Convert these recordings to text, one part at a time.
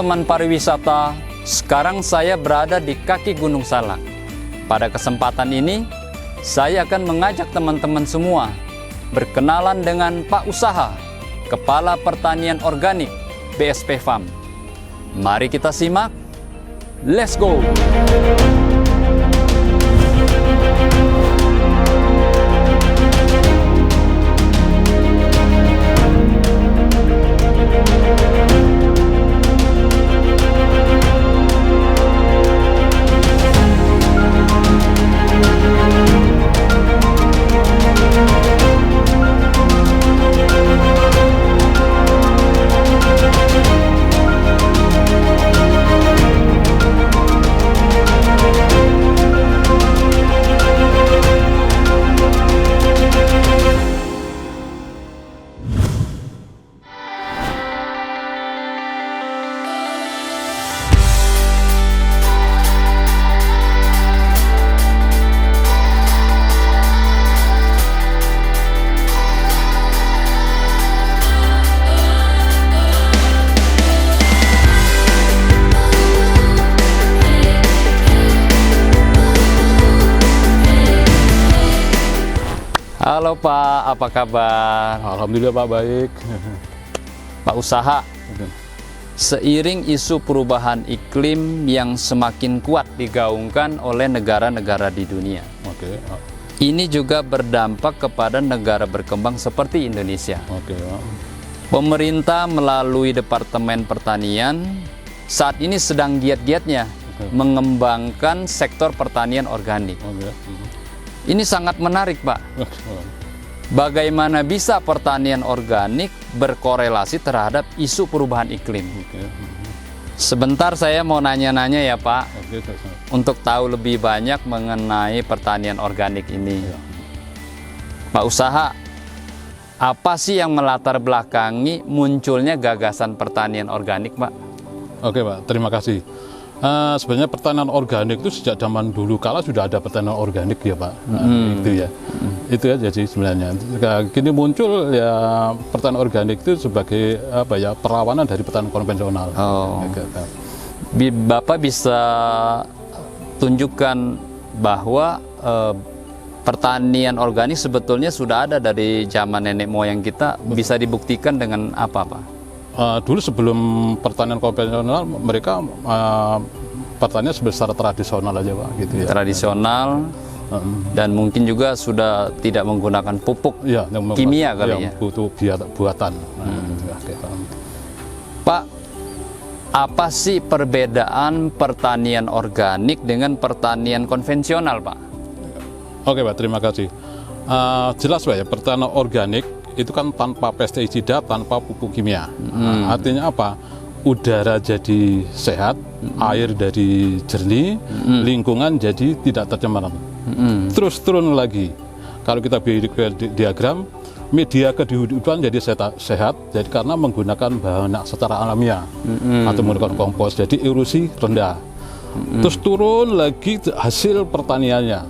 teman-teman pariwisata, sekarang saya berada di kaki Gunung Salak. Pada kesempatan ini, saya akan mengajak teman-teman semua berkenalan dengan Pak Usaha, Kepala Pertanian Organik BSP Farm. Mari kita simak. Let's go! Halo Pak, apa kabar? Alhamdulillah Pak, baik. Pak Usaha, seiring isu perubahan iklim yang semakin kuat digaungkan oleh negara-negara di dunia, ini juga berdampak kepada negara berkembang seperti Indonesia. Pemerintah melalui Departemen Pertanian saat ini sedang giat-giatnya mengembangkan sektor pertanian organik. Ini sangat menarik, Pak. Bagaimana bisa pertanian organik berkorelasi terhadap isu perubahan iklim? Sebentar saya mau nanya-nanya ya, Pak, untuk tahu lebih banyak mengenai pertanian organik ini. Pak Usaha, apa sih yang melatar belakangi munculnya gagasan pertanian organik, Pak? Oke Pak, terima kasih. Sebenarnya pertanian organik itu sejak zaman dulu kala sudah ada pertanian organik ya Pak. Itu ya jadi sebenarnya. Kini muncul ya pertanian organik itu sebagai apa ya, perlawanan dari pertanian konvensional. Bapak bisa tunjukkan bahwa pertanian organik sebetulnya sudah ada dari zaman nenek moyang kita. Bisa dibuktikan dengan apa, Pak? Dulu sebelum pertanian konvensional mereka pertanian secara tradisional aja Pak, gitu ya. Tradisional dan mungkin juga sudah tidak menggunakan pupuk kimia kali ya. Butuh buatan. Pak, apa sih perbedaan pertanian organik dengan pertanian konvensional, Pak? Oke Pak, terima kasih. Jelas Pak ya, pertanian organik itu kan tanpa pestisida, tanpa pupuk kimia. Artinya apa? Udara jadi sehat, air jadi jernih, lingkungan jadi tidak tercemar. Terus turun lagi. Kalau kita bikin diagram, media kehidupan jadi sehat, jadi karena menggunakan bahan secara alamiah atau menggunakan kompos, jadi erosi rendah. Terus turun lagi hasil pertaniannya.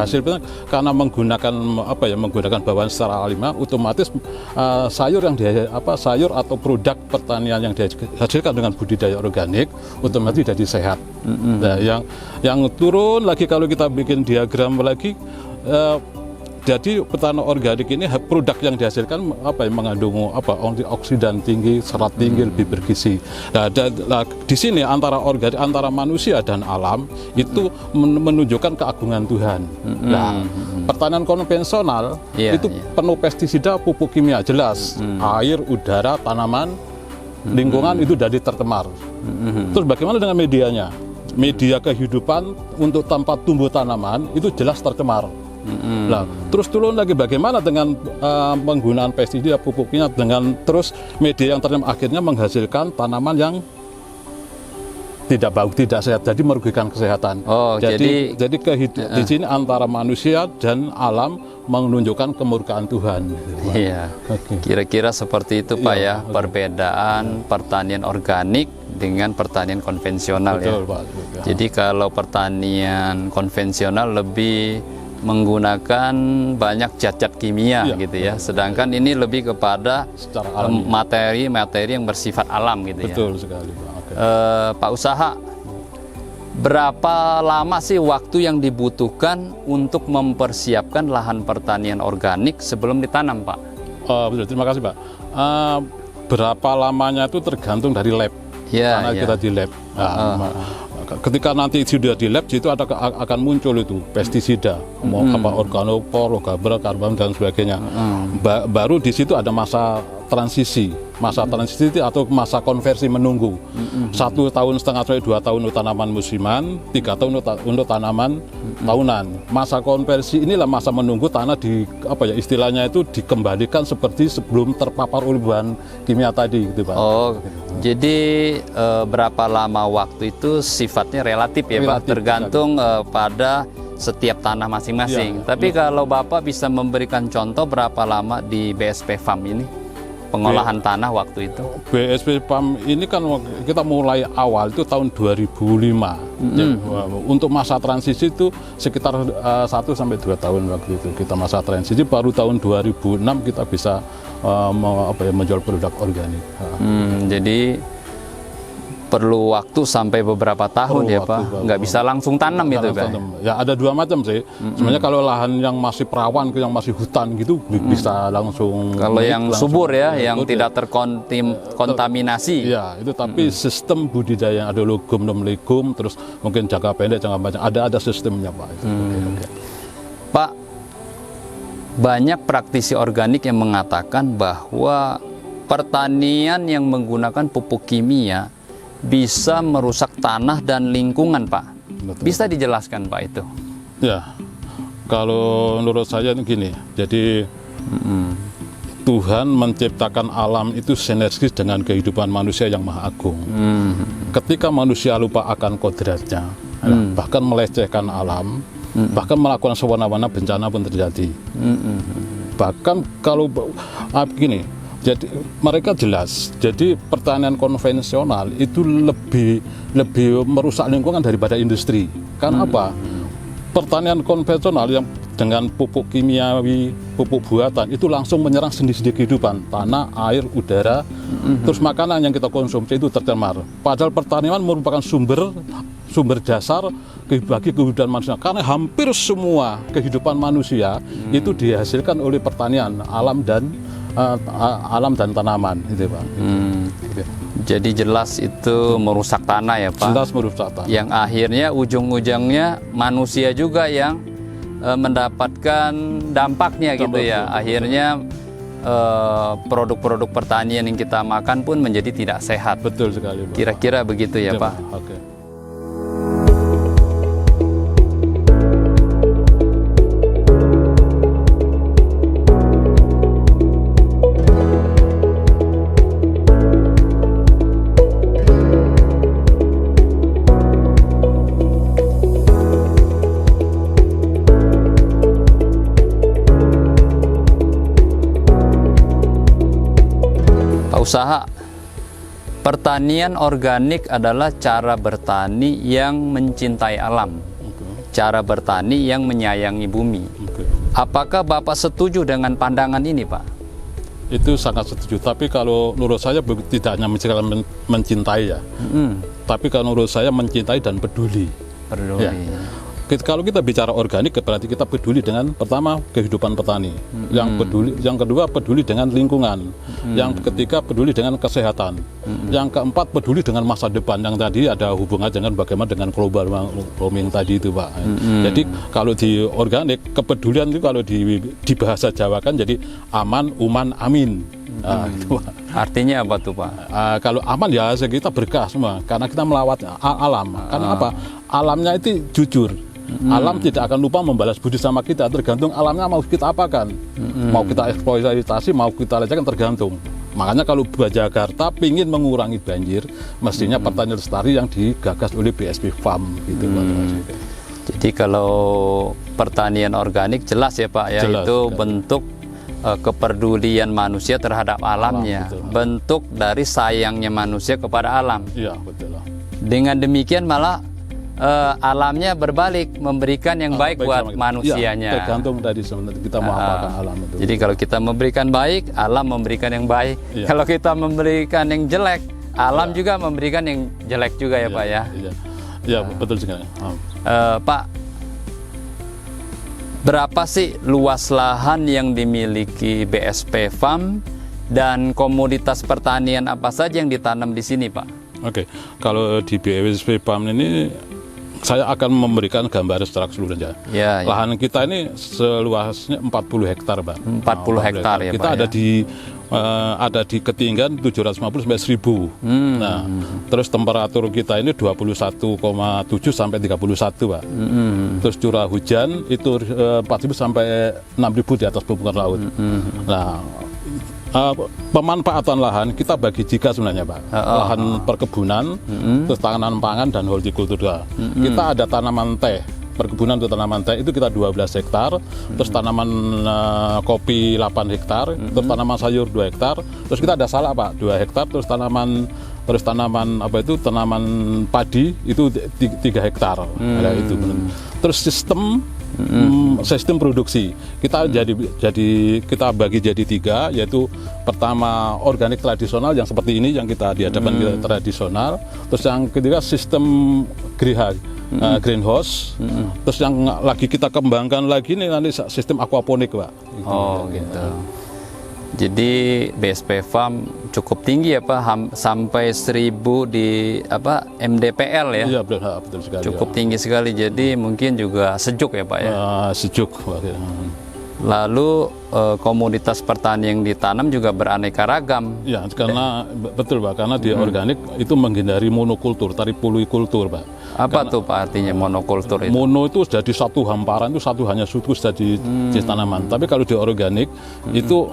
Hasil karena menggunakan apa ya, menggunakan bahan secara alamiah, otomatis sayur yang sayur atau produk pertanian yang dihasilkan dengan budidaya organik otomatis jadi sehat. Nah, yang turun lagi kalau kita bikin diagram lagi, jadi pertanian organik ini produk yang dihasilkan mengandung antioksidan tinggi, serat tinggi, lebih bergizi. Nah, di sini antara organik, antara manusia dan alam itu menunjukkan keagungan Tuhan. Nah, pertanian konvensional itu penuh pestisida, pupuk kimia, jelas. Air, udara, tanaman, lingkungan itu jadi tercemar. Terus bagaimana dengan medianya? Media kehidupan untuk tempat tumbuh tanaman itu jelas tercemar. Nah, terus turun lagi bagaimana dengan penggunaan pestisida, pupuknya, dengan terus media yang tercemar akhirnya menghasilkan tanaman yang tidak bagus, tidak sehat, jadi merugikan kesehatan. Jadi di sini antara manusia dan alam menunjukkan kemurkaan Tuhan. Iya. Kira-kira seperti itu Pak ya, perbedaan pertanian organik dengan pertanian konvensional. Betul, ya. Pak. Jadi kalau pertanian konvensional lebih menggunakan banyak zat-zat kimia Iya, gitu ya. Sedangkan ini lebih kepada Secara alami. materi-materi yang bersifat alam gitu ya. Betul sekali, Pak. Oke. Pak Usaha, berapa lama sih waktu yang dibutuhkan untuk mempersiapkan lahan pertanian organik sebelum ditanam, Pak? Betul, terima kasih, Pak. Berapa lamanya itu tergantung dari lab. Ya, Karena ya. kita di lab. Nah, ketika nanti sudah di lab, itu akan muncul itu pestisida, mau apa organopor, logam, karbon dan sebagainya. Baru di situ ada masa transisi. Masa transisi atau masa konversi menunggu. 1,5 tahun sampai 2 tahun untuk tanaman musiman, 3 tahun untuk tanaman tahunan. Masa konversi inilah masa menunggu tanah istilahnya itu dikembalikan seperti sebelum terpapar oleh bahan kimia tadi, gitu, Pak. Oh, jadi berapa lama waktu itu sifatnya relatif ya, Pak, Relatif, tergantung pada setiap tanah masing-masing. Ya, Tapi kalau Bapak bisa memberikan contoh berapa lama di BSP Farm ini pengolahan tanah waktu itu? BSP Farm ini kan kita mulai awal itu tahun 2005. Ya, untuk masa transisi itu sekitar 1 sampai 2 tahun waktu itu kita masa transisi. Baru tahun 2006 kita bisa menjual produk organik. Jadi perlu waktu sampai beberapa tahun ya, Pak. Nggak bisa langsung tanam itu, Pak. Ya ada 2 macam sih. Sebenarnya kalau lahan yang masih perawan, yang masih hutan gitu bisa langsung. Kalau yang subur ya, yang subur, tidak terkontaminasi. Iya, itu tapi sistem budidaya ada legum, non-legum, terus mungkin jangka pendek, jangka panjang, ada sistemnya, Pak. Oke. Pak, banyak praktisi organik yang mengatakan bahwa pertanian yang menggunakan pupuk kimia bisa merusak tanah dan lingkungan, Pak. Betul. Bisa dijelaskan, Pak, itu? Ya, kalau menurut saya itu gini, jadi Tuhan menciptakan alam itu sinergis dengan kehidupan manusia yang maha agung. Ketika manusia lupa akan kodratnya, bahkan melecehkan alam, bahkan melakukan sewana-wana, bencana pun terjadi. Bahkan kalau begini, jadi mereka jelas, jadi pertanian konvensional itu lebih merusak lingkungan daripada industri. Karena apa? Pertanian konvensional yang dengan pupuk kimiawi, pupuk buatan itu langsung menyerang sendi-sendi kehidupan, tanah, air, udara, terus makanan yang kita konsumsi itu tercemar. Padahal pertanian merupakan sumber dasar bagi kehidupan manusia. Karena hampir semua kehidupan manusia itu dihasilkan oleh pertanian, alam dan tanaman, gitu, Pak. Gitu. Jadi jelas itu merusak tanah ya, Pak. Jelas merusak tanah. Yang akhirnya ujung-ujungnya manusia juga yang mendapatkan dampaknya gitu ya. Akhirnya produk-produk pertanian yang kita makan pun menjadi tidak sehat. Betul sekali, Pak. Kira-kira begitu ya, Pak. Oke. Usaha pertanian organik adalah cara bertani yang mencintai alam, cara bertani yang menyayangi bumi. Apakah Bapak setuju dengan pandangan ini, Pak? Itu sangat setuju. Tapi kalau menurut saya tidak hanya mencintai ya, tapi kalau menurut saya mencintai dan peduli. Peduli. Ya. Kalau kita bicara organik, berarti kita peduli dengan pertama kehidupan petani, yang kedua peduli dengan lingkungan, yang ketiga peduli dengan kesehatan, yang keempat peduli dengan masa depan, yang tadi ada hubungan dengan bagaimana dengan global warming tadi itu, Pak. Jadi kalau di organik kepedulian itu kalau di bahasa Jawa kan jadi aman, uman, amin. Itu, Pak. Artinya apa tuh, Pak? Kalau aman ya kita berkah semua karena kita melawat alam. Karena apa? Alamnya itu jujur. Alam tidak akan lupa membalas budi sama kita, tergantung alamnya mau kita apakan. Mau kita eksploitasi, mau kita lecehkan, tergantung. Makanya kalau Jakarta ingin mengurangi banjir, mestinya pertanian lestari yang digagas oleh BSP Farm gitu, Pak. Jadi kalau pertanian organik jelas ya, Pak ya, Jelas, itu bentuk kepedulian manusia terhadap alamnya, betul. bentuk dari sayangnya manusia kepada alam. Iya, betul. Dengan demikian malah alamnya berbalik, memberikan yang baik buat sama kita. manusianya. Ya, tergantung tadi sebenarnya kita mau apakan alam itu. Jadi kalau kita memberikan baik, alam memberikan yang baik. Iya. Kalau kita memberikan yang jelek, alam juga memberikan yang jelek juga ya Pak ya. Iya, ya, betul sekali. Pak, berapa sih luas lahan yang dimiliki BSP Farm dan komoditas pertanian apa saja yang ditanam di sini Pak? Oke, kalau di BSP Farm ini saya akan memberikan gambar secara keseluruhan. Ya, ya. Lahan kita ini seluasnya 40 hektar, Pak. 40 hektar ya, kita Pak, ada ya? ada di ketinggian 750 sampai 1000. Nah, terus temperatur kita ini 21,7 sampai 31, Pak. Terus curah hujan itu 4.000 sampai 6.000 di atas permukaan laut. Nah, pemanfaatan lahan kita bagi tiga sebenarnya, Pak. Lahan perkebunan, terus tanaman pangan dan hortikultur. Kita ada tanaman teh, perkebunan untuk tanaman teh itu kita 12 hektar, terus tanaman kopi 8 hektar, terus tanaman sayur 2 hektar, terus kita ada salak, Pak, 2 hektar, terus tanaman tanaman padi itu 3 hektar. Ada itu. Terus sistem produksi kita jadi kita bagi jadi 3, yaitu pertama organik tradisional yang seperti ini yang kita di hadapan kita tradisional, terus yang ketiga sistem greenhouse, terus yang lagi kita kembangkan lagi ini nanti sistem aquaponik, Pak. Oh gitu. Jadi BSP Farm cukup tinggi ya Pak, sampai 1000 di MDPL ya. Iya, betul sekali. Cukup tinggi sekali, jadi mungkin juga sejuk ya Pak ya. Sejuk, Pak. Lalu komoditas pertanian yang ditanam juga beraneka ragam. Ya, karena betul, Pak, karena dia organik itu menghindari monokultur, polikultur, Pak. Apa tuh Pak artinya monokultur itu? Mono itu jadi satu hamparan, itu satu hanya suku jadi tanaman. Tapi kalau di organik itu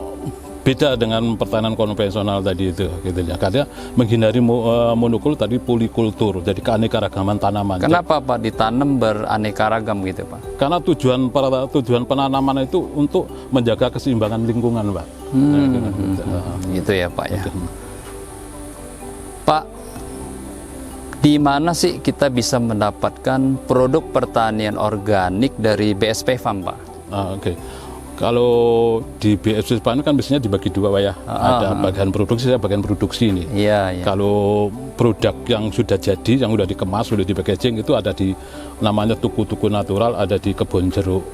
beda dengan pertanian konvensional tadi itu, gitu ya. Karena menghindari monokultur tadi polikultur, jadi keanekaragaman tanaman. Kenapa Pak ditanam beraneka ragam gitu Pak? Karena tujuan penanaman itu untuk menjaga keseimbangan lingkungan, Pak. Gitu ya Pak ya. Pak, di mana sih kita bisa mendapatkan produk pertanian organik dari BSP Farm, Pak? Oke. Kalau di BSP Farm kan biasanya dibagi dua, Pak ya. Ada bagian produksi, bagian produksi ini. Iya, iya. Kalau produk yang sudah jadi, yang sudah dikemas, sudah di packaging itu ada di namanya tuku-tuku natural, ada di Kebon Jeruk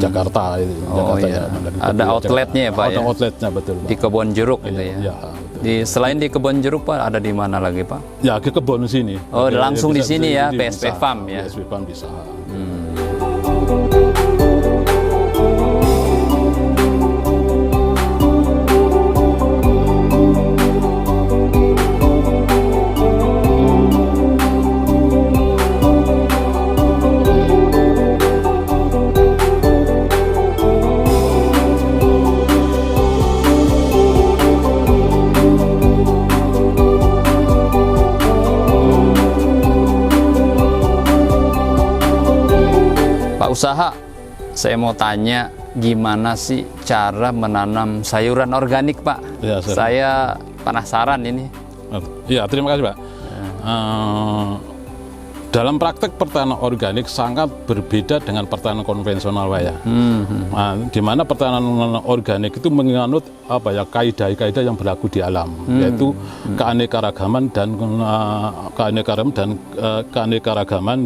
Jakarta. Jakarta, iya. Ya. Ada outletnya ya Pak ada ya? outletnya, betul, Pak. Di Kebon Jeruk gitu ya? Ya, Selain di Kebon Jeruk Pak, ada di mana lagi Pak? ya ke kebun sini. Oh, langsung di sini ya, BSP bisa. Farm ya? BSP Farm bisa. Usaha, saya mau tanya gimana sih cara menanam sayuran organik Pak? Ya, saya penasaran ini. Ya, terima kasih, Pak. Dalam praktek pertanian organik sangat berbeda dengan pertanian konvensional, Pak ya. Di mana pertanian organik itu menganut kaidah-kaidah yang berlaku di alam, yaitu keanekaragaman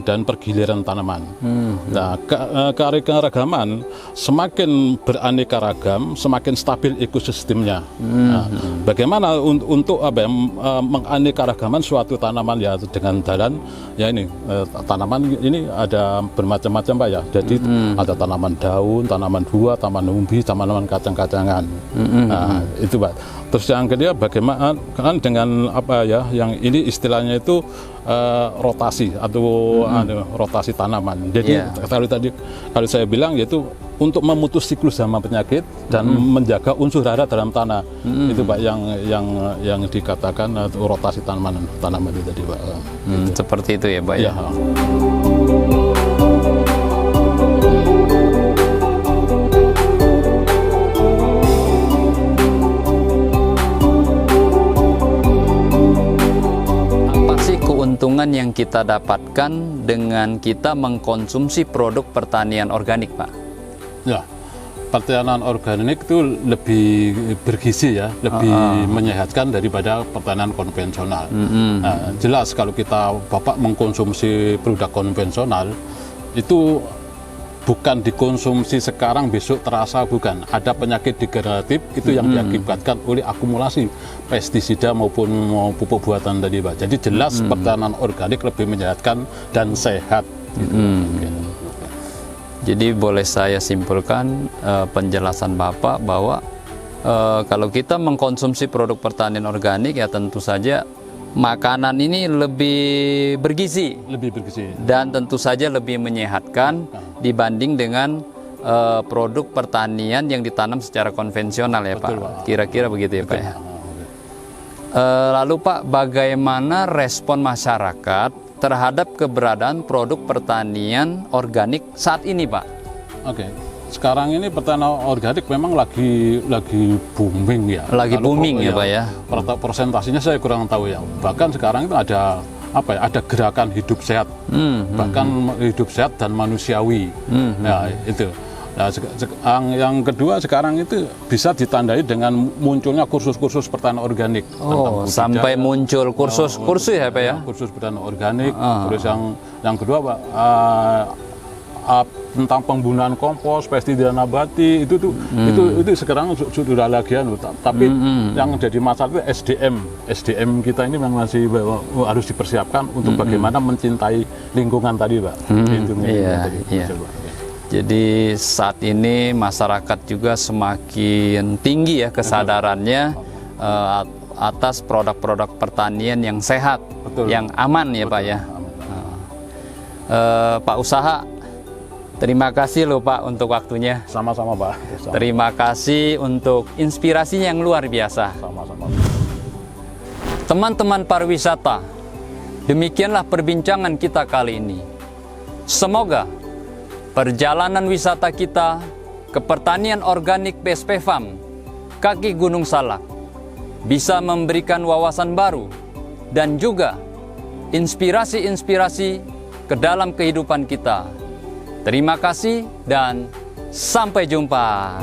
dan pergiliran tanaman. Nah, keanekaragaman semakin beraneka ragam, semakin stabil ekosistemnya. Nah, bagaimana untuk menganekaragaman suatu tanaman ya dengan jalan ya ini. Tanaman ini ada bermacam-macam, Pak ya. Jadi ada tanaman daun, tanaman buah, tanaman umbi, tanaman kacang-kacangan. Nah, itu, Pak. Terus yang kedua bagaimana kan dengan yang ini istilahnya itu rotasi atau rotasi tanaman. Jadi kalau saya bilang yaitu untuk memutus siklus hama penyakit dan menjaga unsur hara dalam tanah. Itu, Pak, yang dikatakan rotasi tanaman itu tadi, Pak. Seperti itu ya, Pak ya. keuntungan yang kita dapatkan dengan kita mengkonsumsi produk pertanian organik, Pak? Ya, pertanian organik itu lebih bergizi ya, lebih menyehatkan daripada pertanian konvensional. Nah, jelas kalau Bapak mengkonsumsi produk konvensional itu bukan dikonsumsi sekarang besok terasa, bukan. Ada penyakit degeneratif itu yang diakibatkan oleh akumulasi pestisida maupun pupuk buatan tadi, Pak. Jadi jelas pertanian organik lebih menyehatkan dan sehat. Gitu. Jadi boleh saya simpulkan penjelasan Bapak bahwa kalau kita mengkonsumsi produk pertanian organik ya tentu saja makanan ini lebih bergizi. Lebih bergizi. Dan tentu saja lebih menyehatkan dibanding dengan produk pertanian yang ditanam secara konvensional ya, Betul, Pak. Kira-kira begitu ya, Betul, Pak ya. Lalu Pak, bagaimana respon masyarakat terhadap keberadaan produk pertanian organik saat ini, Pak? Oke. Sekarang ini pertanian organik memang lagi booming ya. Lagi booming ya, Pak ya. Persentasenya saya kurang tahu ya. Bahkan sekarang itu ada ada gerakan hidup sehat. Bahkan hidup sehat dan manusiawi. Ya, itu. Nah, yang kedua sekarang itu bisa ditandai dengan munculnya kursus-kursus pertanian organik. Oh, sampai muncul kursus ya, Pak ya? Kursus pertanian organik. Terus yang kedua, Pak, tentang penggunaan kompos, pestisida nabati itu sekarang sudah lagi tapi yang jadi masalah itu SDM kita ini memang masih harus dipersiapkan untuk bagaimana mencintai lingkungan tadi, Pak. Iya. Jadi saat ini masyarakat juga semakin tinggi ya kesadarannya atas produk-produk pertanian yang sehat, yang aman ya, Pak ya. Pak Usaha, terima kasih loh Pak untuk waktunya. Sama-sama, Pak. Terima kasih untuk inspirasinya yang luar biasa. Sama-sama. Teman-teman pariwisata, demikianlah perbincangan kita kali ini. Semoga perjalanan wisata kita ke pertanian organik PSP Farm kaki Gunung Salak bisa memberikan wawasan baru dan juga inspirasi-inspirasi ke dalam kehidupan kita. Terima kasih dan sampai jumpa.